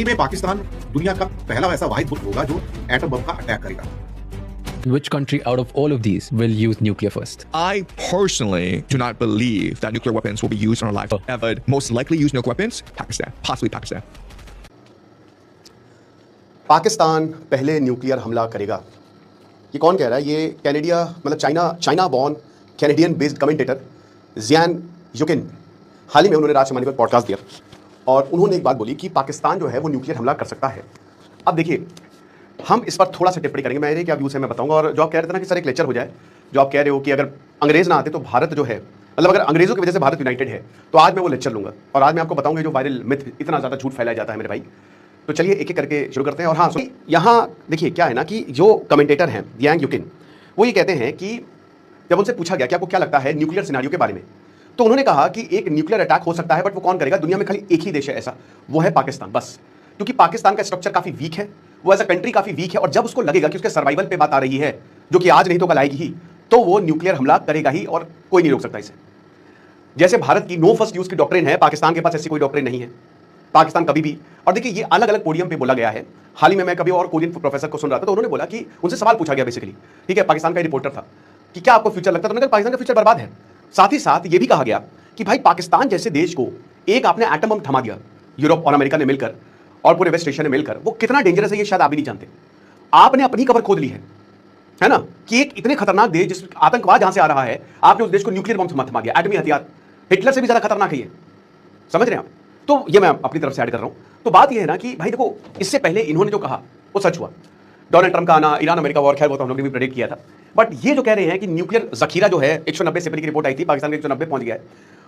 में पाकिस्तान दुनिया का पहला ऐसा वाहिद मुल्क होगा जो एटम बम का अटैक करेगा। Which country out of all of these will use nuclear first? I personally do not believe that nuclear weapons will be used in our life. Ever most likely use nuclear weapons? Pakistan, possibly Pakistan. Pakistan पहले nuclear हमला करेगा, ये कौन कह रहा है? ये कैनेडिया मतलब China born Canadian based commentator Jian Yukin. हाल ही में उन्होंने राज शमानी को एक पॉडकास्ट दिया और उन्होंने एक बात बोली कि पाकिस्तान जो है वो न्यूक्लियर हमला कर सकता है। अब देखिए, हम इस पर थोड़ा सा टिप्पणी करेंगे, मेरे क्या व्यूज़ है मैं बताऊंगा। और जो आप कह रहे थे ना कि सर एक लेक्चर हो जाए, जो आप कह रहे हो कि अगर अंग्रेज ना आते तो भारत जो है, मतलब अगर अंग्रेजों की वजह से भारत यूनाइटेड है, तो आज मैं वो लेक्चर लूंगा और आज मैं आपको बताऊंगा जो वायरल मिथ इतना ज़्यादा झूठ फैलाया जाता है मेरे भाई। तो चलिए एक एक करके शुरू करते हैं। और हाँ, यहाँ देखिए क्या है ना कि जो कमेंटेटर हैं जियांग युकिन, वो ये कहते हैं कि जब उनसे पूछा गया कि आपको क्या लगता है न्यूक्लियर सिनेरियो के बारे में, तो उन्होंने कहा कि एक न्यूक्लियर अटैक हो सकता है, बट वो कौन करेगा? दुनिया में खाली एक ही देश है ऐसा, वो है पाकिस्तान, बस। क्योंकि पाकिस्तान का स्ट्रक्चर काफी वीक है, वो एज अ कंट्री काफी वीक है, और जब उसको लगेगा कि उसके सर्वाइवल पे बात आ रही है, जो कि आज नहीं तो कल आएगी ही, तो वो न्यूक्लियर हमला करेगा ही और कोई नहीं रोक सकता इसे। जैसे भारत की नो फर्स्ट यूज की डॉक्ट्रिन है, पाकिस्तान के पास ऐसी कोई डॉक्ट्रिन नहीं है। पाकिस्तान कभी भी, और देखिए ये अलग अलग पोडियम पे बोला गया है। हाल ही में मैं कभी और कोरियन प्रोफेसर को सुन रहा था, तो उन्होंने बोला कि उनसे सवाल पूछा गया बेसिकली, ठीक है, पाकिस्तान का रिपोर्टर था, कि क्या आपको फ्यूचर लगता है? तो उन्होंने कहा पाकिस्तान का फ्यूचर बर्बाद है। साथ ही साथ ये भी कहा गया कि भाई पाकिस्तान जैसे देश को एक आपने एटम बम थमा दिया, यूरोप और अमेरिका ने मिलकर और पूरे वेस्ट एशिया ने मिलकर, वो कितना डेंजरस है ये शायद आप भी नहीं जानते। आपने अपनी कबर खोद ली है ना, कि एक इतने खतरनाक देश जिस आतंकवाद जहां से आ रहा है, आपने उस देश को न्यूक्लियर बम थमा दिया, एटमी हथियार। हिटलर से भी ज्यादा खतरनाक है ये, समझ रहे हैं आप? तो ये मैं अपनी तरफ से ऐड कर रहा हूं। तो बात ये है ना कि भाई देखो, इससे पहले इन्होंने जो कहा वो सच हुआ। डोनाल्ड ट्रंप का आना, ईरान अमेरिका वॉर, खैर वो तो हम लोग ने भी प्रेडिक्ट किया था। बट ये जो कह रहे हैं कि न्यूक्लियर जखीरा जो है 190 से पहले की रिपोर्ट आई थी, पाकिस्तान के 190 पहुंच गया है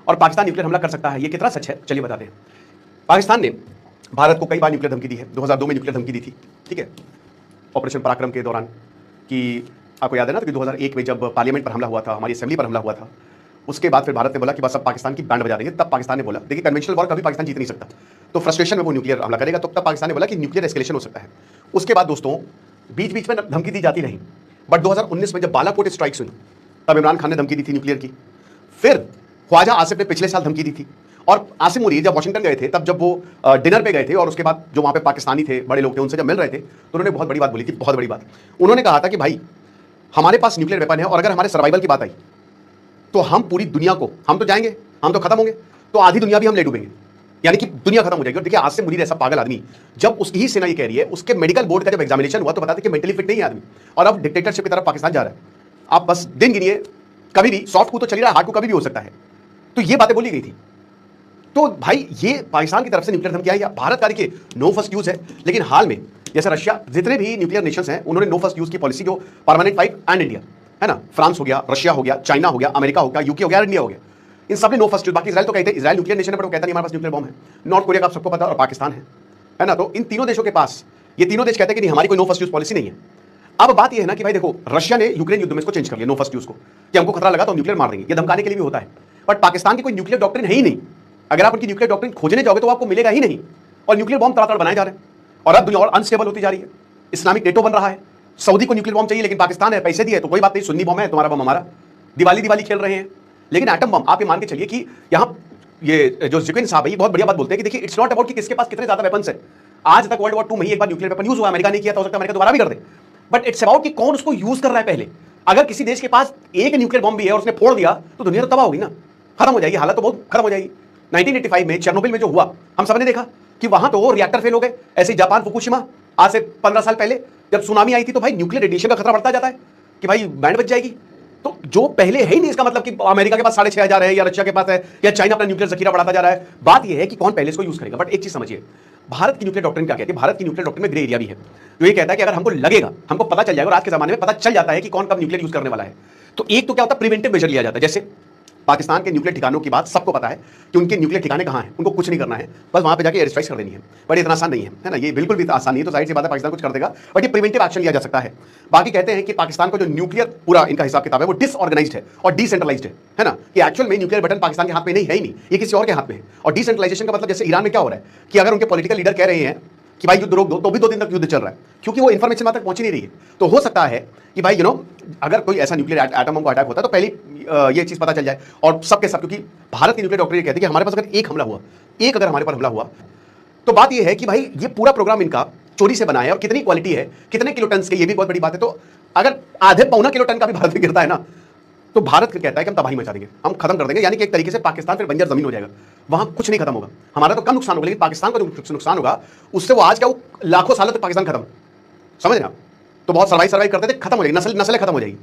और पाकिस्तान न्यूक्लियर हमला कर सकता है, ये कितना सच है चलिए बताते हैं। पाकिस्तान ने भारत को कई बार न्यूक्लियर धमकी दी है। 2002 में न्यूक्लियर धमकी दी थी, ठीक है, ऑपरेशन पराक्रम के दौरान। कि आपको याद है ना कि 2001 में जब पार्लियामेंट पर हमला हुआ था, हमारी असेंबली पर हमला हुआ था, उसके बाद फिर भारत ने बोला कि बस अब पाकिस्तान की बैंड बजा देंगे। तब पाकिस्तान ने बोला, देखिए कन्वेंशनल वॉर कभी पाकिस्तान जीत नहीं सकता, तो फ्रस्ट्रेशन में वो न्यूक्लियर हमला करेगा। तो तब पाकिस्तान ने बोला कि न्यूक्लियर एस्केलेशन हो सकता है। उसके बाद दोस्तों बीच बीच में धमकी दी जाती रही, बट 2019 में जब बालाकोट स्ट्राइक्स हुई, तब इमरान खान ने धमकी दी थी न्यूक्लियर की। फिर ख्वाजा आसिफ ने पिछले साल धमकी दी थी, और आसिम मुनीर जब वाशिंगटन गए थे, तब जब वो डिनर पे गए थे और उसके बाद जो वहाँ पे पाकिस्तानी थे, बड़े लोग थे, उनसे जब मिल रहे थे, तो उन्होंने बहुत बड़ी बात बोली थी, बहुत बड़ी बात। उन्होंने कहा था कि भाई हमारे पास न्यूक्लियर वेपन है और अगर हमारे सर्वाइवल की बात आई तो हम पूरी दुनिया को, हम तो जाएंगे, हम तो खत्म होंगे, तो आधी दुनिया भी हम ले डूबेंगे, यानी कि दुनिया खत्म हो जाएगी। और देखिए आसिम मुनीर ऐसा पागल आदमी, जब उसकी ही सेना ये कह रही है, उसके मेडिकल बोर्ड का जब एग्जामिनेशन हुआ तो बताते कि मेंटली फिट नहीं है आदमी, और अब डिक्टेटरशिप की तरफ पाकिस्तान जा रहा है। आप बस दिन गिनिए, कभी भी सॉफ्ट को तो चल रहा है, हार्ड को कभी भी हो सकता है। तो ये बातें बोली गई थी। तो भाई ये पाकिस्तान की तरफ से न्यूक्लियर धमकी आई, या भारत का देखिए नो फर्स्ट यूज है, लेकिन हाल में जैसे रशिया, जितने भी न्यूक्लियर नेशंस हैं, उन्होंने नो फर्स्ट यूज की पॉलिसी, जो परमानेंट फाइव एंड इंडिया है ना, फ्रांस हो गया, रशिया हो गया, चाइना हो गया, अमेरिका हो गया, यूके हो गया, इंडिया हो गया, इन सब ने नो फर्स्ट यूज। बाकी इजराइल तो कहते हैं, इजराइल न्यूक्लियर नेशन है, बट वो कहता नहीं हमारे पास न्यूक्लियर बम है। नॉर्थ कोरिया का आप सबको पता है, और पाकिस्तान है ना। तो इन तीनों देशों के पास, ये तीनों देश कहते हैं कि नहीं हमारी कोई नो फर्स्ट यूज पॉलिसी नहीं है। अब बात यह है ना कि भाई देखो, रशिया ने यूक्रेन युद्ध में इसको चेंज कर लिया, नो फर्स्ट यूज को, कि हमको खतरा लगा तो न्यूक्लियर मार देंगे, ये धमकाने के लिए भी होता है। बट पाकिस्तान की कोई न्यूक्लियर डॉक्ट्रिन है ही नहीं। अगर आप उनकी न्यूक्लियर डॉक्ट्रिन खोजने जाओगे तो आपको मिलेगा ही नहीं, और न्यूक्लियर बॉम्ब तड़ातड़ बनाए जा रहे हैं, और अब दुनिया और अनस्टेबल होती जा रही है। इस्लामिक नेटो बन रहा है, सऊदी को न्यूक्लियर बॉम्ब चाहिए, लेकिन पाकिस्तान है, पैसे दिए तो कोई बात नहीं, सुन्नी बम है, तुम्हारा बम हमारा, दिवाली खेल रहे हैं। लेकिन एटम बम आप ये मान के चलिए कि यहाँ ये जो जिकिन साहब है, ये बहुत बढ़िया बात बोलते हैं कि देखिए इट्स नॉट अबाउट कि किसके पास कितने ज्यादा वेपन्स है। आज तक वर्ल्ड वॉर 2 में ही एक बार न्यूक्लियर वेपन यूज हुआ, अमेरिका ने किया था, हो सकता है अमेरिका दोबारा भी कर दे, बट इट्स अबाउट कि कौन उसको यूज कर रहा है पहले। अगर किसी देश के पास एक न्यूक्लियर बम भी है और उसने फोड़ दिया तो दुनिया तो तबाह होगी ना, खत्म हो जाएगी, हालत तो बहुत खत्म हो जाएगी। 1985 में चेर्नोबिल में जो हुआ, हम सबने देखा कि वहां तो रिएक्टर फेल हो गए। ऐसे जापान फुकुशिमा आज से 15 साल पहले जब सुनामी आई थी, तो भाई न्यूक्लियर रेडिएशन का खतरा बढ़ता जाता है कि भाई बैंड बच जाएगी। तो जो पहले है ही नहीं, इसका मतलब कि अमेरिका के पास 6500 है, या रशिया के पास है, या चाइना अपना न्यूक्लियर जखीरा बढ़ाता जा रहा है। बात यह है कि कौन पहले इसको यूज करेगा। बट एक चीज समझिए, भारत की न्यूक्लियर डॉक्ट्रिन क्या कहती है? भारत की न्यूक्लियर डॉक्ट्रिन में ग्रे एरिया भी है, जो ये कहता है कि अगर हमको लगेगा, हमको पता चल जाएगा, और आज के जमाने में पता चल जाता है कि कौन कब न्यूक्लियर यूज करने वाला है, तो एक तो क्या होता है, प्रिवेंटिव मेजर लिया जाता है। जैसे पाकिस्तान के न्यूक्लियर ठिकानों की बात सबको पता है कि उनके न्यूक्लियर ठिकाने कहाँ हैं, उनको कुछ नहीं करना है, बस वहां पे जाके एयर स्ट्राइक कर देनी है। बट इतना आसान नहीं है ना, ये बिल्कुल भी आसान नहीं है। तो जाहिर सी बात है पाकिस्तान कुछ कर देगा, बट ये प्रिवेंटिव एक्शन लिया जा सकता है। बाकी कहते हैं कि पाकिस्तान का जो न्यूक्लियर पूरा इनका हिसाब किताब है वो डिसऑर्गेनाइज्ड है और डिसेंट्रलाइज्ड है ना, कि एक्चुअल में न्यूक्लियर बटन पाकिस्तान के हाथ में नहीं है ही नहीं, ये किसी और के हाथ में है। और डिसेंट्रलाइजेशन का मतलब जैसे ईरान में क्या हो रहा है कि अगर उनके पॉलिटिकल लीडर कह रहे हैं कि भाई युद्ध रोक दो, तो भी 2 दिन तक युद्ध चल रहा है, क्योंकि वो इन्फॉर्मेशन वहां तक पहुंच नहीं रही है। तो हो सकता है कि भाई अगर कोई ऐसा न्यूक्लियर एटम बम का अटैक होता है तो पहले ये चीज पता चल जाए, और सबके सब, क्योंकि भारत की न्यूक्लियर डॉक्ट्रिन कहती है कि हमारे पास अगर एक हमला हुआ, एक अगर हमारे पर हमला हुआ तो बात यह है कि भाई ये पूरा प्रोग्राम इनका चोरी से बना है और कितनी क्वालिटी है, कितने किलो टन के, ये भी बहुत बड़ी बात है। तो अगर आधे पौना किलो टन का भी भारत में गिरता है ना, तो भारत कहता है कि हम तबाही मचा देंगे, हम खत्म कर देंगे, यानी कि एक तरीके से पाकिस्तान फिर बंजर जमीन हो जाएगा, वहां कुछ नहीं खत्म होगा। हमारा तो कम नुकसान होगा, लेकिन पाकिस्तान का जो नुकसान होगा उससे वो आज क्या, वो लाखों सालों तक पाकिस्तान खत्म, समझ रहे आप? तो बहुत सर्वाइव करते थे, खत्म हो जाएगी, नस्लें खत्म हो जाएगी।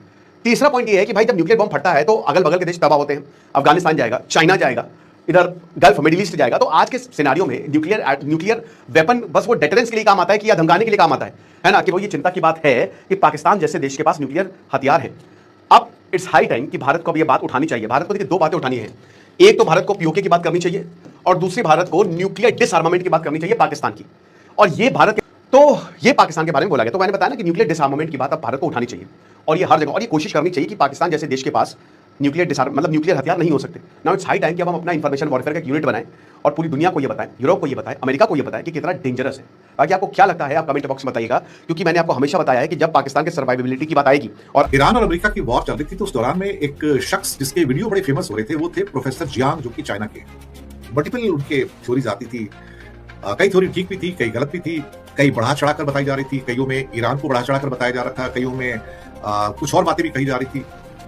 तीसरा पॉइंट ये है कि भाई जब न्यूक्लियर बॉम्ब फटता है तो अगल बगल के देश तबाह होते हैं, अफगानिस्तान जाएगा, चाइना जाएगा, इधर गल्फ मिडिल ईस्ट जाएगा। तो आज के सिनेरियो में न्यूक्लियर वेपन बस वो डेटरेंस के लिए काम आता है कि या धमकाने के लिए काम आता है ना, कि वो ये चिंता की बात है कि पाकिस्तान जैसे देश के पास न्यूक्लियर हथियार है। अब इट्स हाई टाइम कि भारत को अब ये बात उठानी चाहिए। भारत को देखिए दो बातें उठानी है, एक तो भारत को पीओके की बात करनी चाहिए और दूसरी भारत को न्यूक्लियर डिसआर्मामेंट की बात करनी चाहिए पाकिस्तान की। और ये भारत तो ये पाकिस्तान के बारे में बोला गया, तो मैंने बताया ना कि न्यूक्लियर डिसआर्मामेंट की बात अब भारत को उठानी चाहिए और ये हर जगह, और ये कोशिश करनी चाहिए कि पाकिस्तान जैसे देश के पास न्यूक्लियर हथियार नहीं हो सकते। नाउ इट्स हाई टाइम कि अब हम अपना इंफॉर्मेशन वॉरफेयर का एक यूनिट बनाएं और पूरी दुनिया को ये बताएं, यूरोप को ये बताएं, अमेरिका को ये बताएं कि कितना डेंजरस है। बाकी आपको क्या लगता है आप कमेंट बॉक्स में बताइएगा, क्योंकि मैंने आपको हमेशा बताया है कि जब पाकिस्तान के सर्वाइवेबिलिटी की बात आएगी और ईरान और अमेरिका की वॉर चल रही थी, तो उस दौरान में एक शख्स जिसके वीडियो बड़े फेमस हो रहे थे वो थे प्रोफेसर जियांग, जो कि चाइना के। मल्टीपल उनके थ्योरीज आती थी, कई थ्योरी ठीक भी थी, कई गलत भी थी, कई बढ़ा चढ़ाकर बताई जा रही थी, कईयों में ईरान को बढ़ा चढ़ाकर बताया जा रहा था, कईयों में कुछ और बातें भी कही जा रही थी।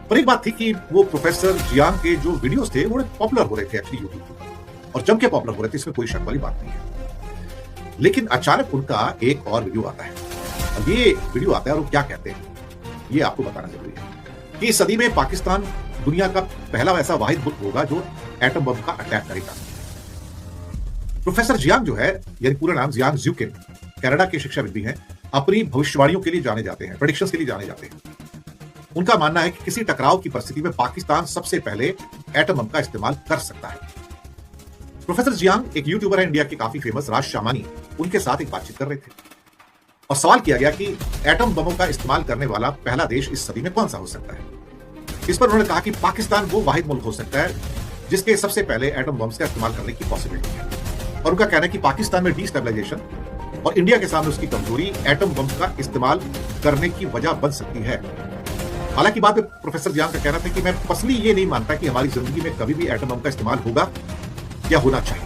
पर एक बात थी कि वो प्रोफेसर जियांग के जो वीडियोस थे वो पॉपुलर हो रहे थे एक्चुअली यूट्यूब पर, और जम के पॉपुलर हो रहे थे, इसमें कोई शक वाली बात नहीं है। लेकिन अचानक उनका एक और वीडियो आता है, और ये वीडियो आता है और वो क्या कहते हैं ये आपको बताना जरूरी है कि इस सदी में पाकिस्तान दुनिया का पहला ऐसा वाहिद मुल्क होगा जो एटम बम का अटैक करेगा। प्रोफेसर जियांग जो है, यानी पूरा नाम जियांग ज़्यूकिन, कनाडा के शिक्षाविद भी हैं, अपनी भविष्यवाणियों के लिए जाने जाते हैं, प्रेडिक्शंस के लिए जाने जाते हैं। उनका मानना है कि किसी टकराव की परिस्थिति में पाकिस्तान सबसे पहले एटम बम का इस्तेमाल कर सकता है। प्रोफेसर जियांग एक यूट्यूबर है इंडिया के काफी फेमस, राज शामानी, उनके साथ एक बातचीत कर रहे थे और सवाल किया गया कि एटम बमों का इस्तेमाल करने वाला पहला देश इस सदी में कौन सा हो सकता है। इस पर उन्होंने कहा कि पाकिस्तान वो वाहिद मुल्क हो सकता है जिसके सबसे पहले एटम बम्स का इस्तेमाल करने की पॉसिबिलिटी है। और उनका कहना है कि पाकिस्तान में डिस्टेबलाइजेशन और इंडिया के सामने उसकी कमजोरी एटम बम का इस्तेमाल करने की वजह बन सकती है। हालांकि बात में प्रोफेसर जियांग का कहना था कि मैं पर्सनली ये नहीं मानता कि हमारी जिंदगी में कभी भी एटम बम का इस्तेमाल होगा या होना चाहिए,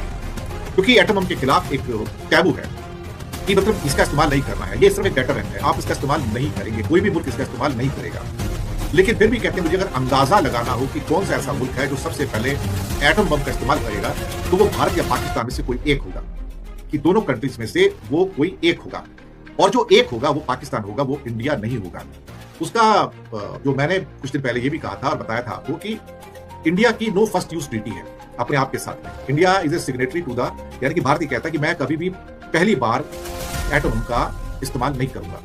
क्योंकि एटम बम के खिलाफ एक टैबू है कि मतलब इसका इस्तेमाल नहीं करना है, ये सिर्फ एक डेटरेंट है, आप इसका इस्तेमाल नहीं करेंगे, कोई भी मुल्क इसका इस्तेमाल नहीं करेगा। लेकिन फिर भी कहते हैं मुझे अगर अंदाजा लगाना हो कि कौन सा ऐसा मुल्क है जो सबसे पहले एटम बम का इस्तेमाल करेगा, तो वो भारत या पाकिस्तान में से कोई एक होगा, कि दोनों कंट्रीज में से वो कोई एक होगा, और जो एक होगा वो पाकिस्तान होगा, वो इंडिया नहीं होगा। उसका जो मैंने कुछ दिन पहले ये भी कहा था और बताया था आपको कि इंडिया की नो फर्स्ट यूज ट्रीटी है अपने आप के साथ। India is a signatory to the, यानी कि भारत कहता है कि मैं कभी भी पहली बार एटम बम का इस्तेमाल नहीं करूंगा,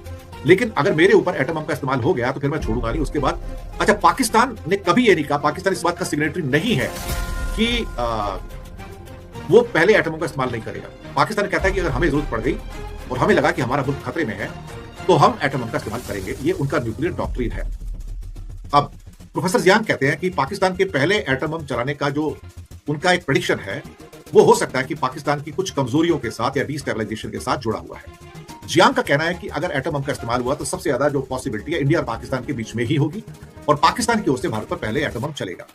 लेकिन अगर मेरे ऊपर एटम बम का इस्तेमाल हो गया तो फिर मैं छोड़ूंगा नहीं। उसके बाद अच्छा, पाकिस्तान ने कभी ये नहीं कहा, पाकिस्तान इस बात का सिग्नेटरी नहीं है कि वो पहले एटम बम का इस्तेमाल नहीं करेगा। पाकिस्तान कहता है कि अगर हमें जरूरत पड़ गई और हमें लगा कि हमारा मुल्क खतरे में है तो हम एटम बम का इस्तेमाल करेंगे, ये उनका न्यूक्लियर डॉक्ट्रिन है। अब प्रोफेसर जियांग कहते हैं कि पाकिस्तान के पहले एटम बम चलाने का जो उनका एक प्रेडिक्शन है वो हो सकता है कि पाकिस्तान की कुछ कमजोरियों के साथ या डिस्टेबलाइजेशन के साथ जुड़ा हुआ है। जियांग का कहना है कि अगर एटम बम का इस्तेमाल हुआ तो सबसे ज्यादा जो पॉसिबिलिटी है इंडिया और पाकिस्तान के बीच में ही होगी, और पाकिस्तान की ओर से भारत पर पहले एटम बम चलेगा।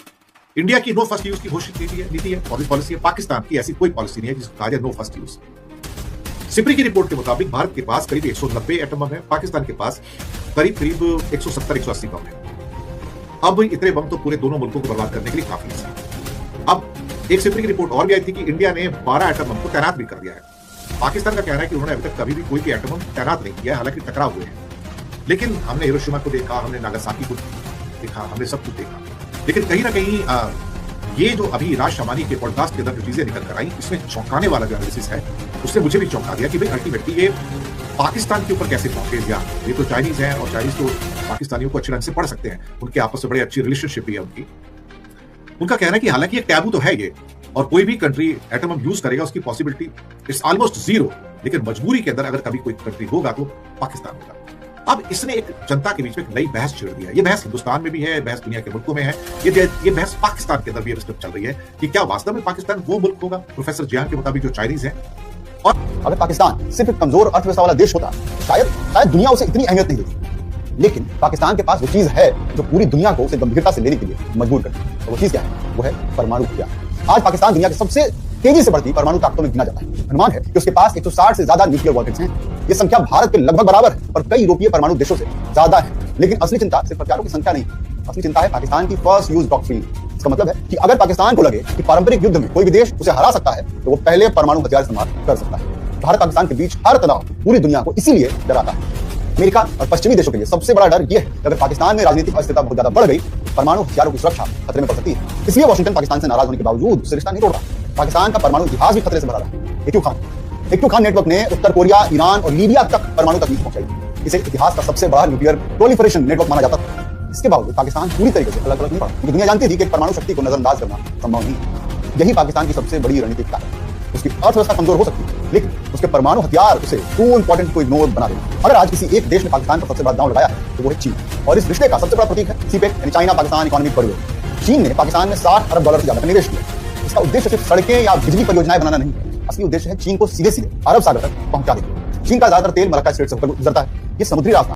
इंडिया की नो फर्स्ट यूज की घोषित नीति है, पॉलिसी है। पाकिस्तान की ऐसी कोई पॉलिसी नहीं है जिसको कहा जाए नो फर्स्ट यूज। सिप्री की रिपोर्ट के मुताबिक भारत के पास करीब 190 एटम बम है, पाकिस्तान के पास करीब 170-180 बम है। अब इतने बम तो पूरे दोनों मुल्कों को बर्बाद करने के लिए काफी है। अब एक सिप्री की रिपोर्ट और भी आई थी कि इंडिया ने 12 एटम बम को तैनात भी कर दिया है। पाकिस्तान का कहना है कि उन्होंने अभी तक कभी भी कोई भी एटम बम तैनात नहीं किया है, हालांकि टकराव हुए हैं। लेकिन हमने हिरोशिमा को देखा, हमने नागासाकी को देखा, हमने सब कुछ देखा। लेकिन कहीं ना कहीं ये जो अभी राज शमानी के पॉडकास्ट के अंदर जो चीजें निकल कर आई, इसमें चौंकाने वाला जो एनालिसिस है उसने मुझे भी चौंका दिया कि भाई अल्टीमेटली ये पाकिस्तान के ऊपर कैसे पहुंचे। या ये तो चाइनीज हैं और चाइनीज तो पाकिस्तानियों को अच्छे ढंग से पढ़ सकते हैं, उनके आपस में बड़ी अच्छी रिलेशनशिप भी है उनकी। उनका कहना है कि हालांकि एक टैबू तो है ये, और कोई भी कंट्री एटम बम यूज करेगा उसकी पॉसिबिलिटी इट्स ऑलमोस्ट जीरो, लेकिन मजबूरी के अंदर अगर कभी कोई कंट्री होगा तो पाकिस्तान होगा। अब इसने एक जनता के बीच में एक नई बहस छेड़ दी है। ये बहस हिंदुस्तान में भी है, बहस दुनिया के मुल्कों में है, ये बहस पाकिस्तान के अंदर भी चल रही है कि क्या वास्तव में पाकिस्तान वो मुल्क होगा प्रोफेसर जियांग के मुताबिक जो चाइनीज है। और अगर पाकिस्तान सिर्फ एक कमजोर अर्थव्यवस्था वाला देश होता शायद दुनिया उसे इतनी अहमियत नहीं देती, लेकिन पाकिस्तान के पास वो चीज है जो पूरी दुनिया को उसे गंभीरता से लेने के लिए मजबूर करती है। तो वो चीज क्या है? वो है परमाणु हथियार। आज पाकिस्तान दुनिया के सबसे तेजी से बढ़ती परमाणु ताकतों में गिना जाता है। अनुमान है कि उसके पास 160 से ज्यादा न्यूक्लियर वॉरहेड्स हैं। ये संख्या भारत के लगभग बराबर है और कई यूरोपीय परमाणु देशों से ज्यादा है। लेकिन असली चिंता सिर्फ हथियारों की संख्या नहीं, असली चिंता है पाकिस्तान की फर्स्ट यूज डॉक्ट्रिन। इसका मतलब है कि अगर पाकिस्तान को लगे कि पारंपरिक युद्ध में कोई भी देश उसे हरा सकता है तो वो पहले परमाणु हथियार इस्तेमाल कर सकता है। भारत पाकिस्तान के बीच हर तनाव पूरी दुनिया को इसीलिए डराता है। अमेरिका और पश्चिमी देशों के लिए सबसे बड़ा डर यह है कि अगर पाकिस्तान में राजनीतिक अस्थिरता बहुत ज्यादा बढ़ गई तो परमाणु हथियारों की सुरक्षा खतरे में पड़ सकती है। इसलिए वाशिंगटन पाकिस्तान से नाराज होने के बावजूद उससे रिश्ता नहीं तोड़ रहा। पाकिस्तान का परमाणु इतिहास भी खतरे से भरा रहा। एक्यू खान नेटवर्क ने उत्तर कोरिया, ईरान और लीबिया तक परमाणु तकनीक पहुंचाई। इसे इतिहास का सबसे बड़ा न्यूक्लियर प्रोलिफरेशन नेटवर्क माना जाता था। इसके बावजूद पाकिस्तान पूरी तरीके से अलग नहीं पड़ा, क्योंकि दुनिया जानती थी कि परमाणु शक्ति को नजरअंदाज करना संभव नहीं है। यही पाकिस्तान की सबसे बड़ी रणनीतिक ताकत है। उसकी अर्थव्यवस्था कमजोर हो सकती है, लेकिन उसके परमाणु हथियार उसे टू इंपॉर्टेंट को इग्नोर बना देंगे। अगर आज किसी एक देश ने पाकिस्तान पर सबसे बड़ा दांव लगाया है तो वो है चीन, और इस रिश्ते का सबसे बड़ा प्रतीक है सीपेक यानी चाइना पाकिस्तान इकोनॉमिक कॉरिडोर। चीन ने पाकिस्तान में $60 अरब से ज्यादा का निवेश किया। इसका उद्देश्य सिर्फ सड़कें या बिजली परियोजनाएं बनाना नहीं, असली उद्देश्य है चीन को सीधे सीधे अरब सागर तक पहुंचा देना। चीन का ज्यादातर तेल मलक्का स्ट्रेट से होकर गुजरता है। ये समुद्री रास्ता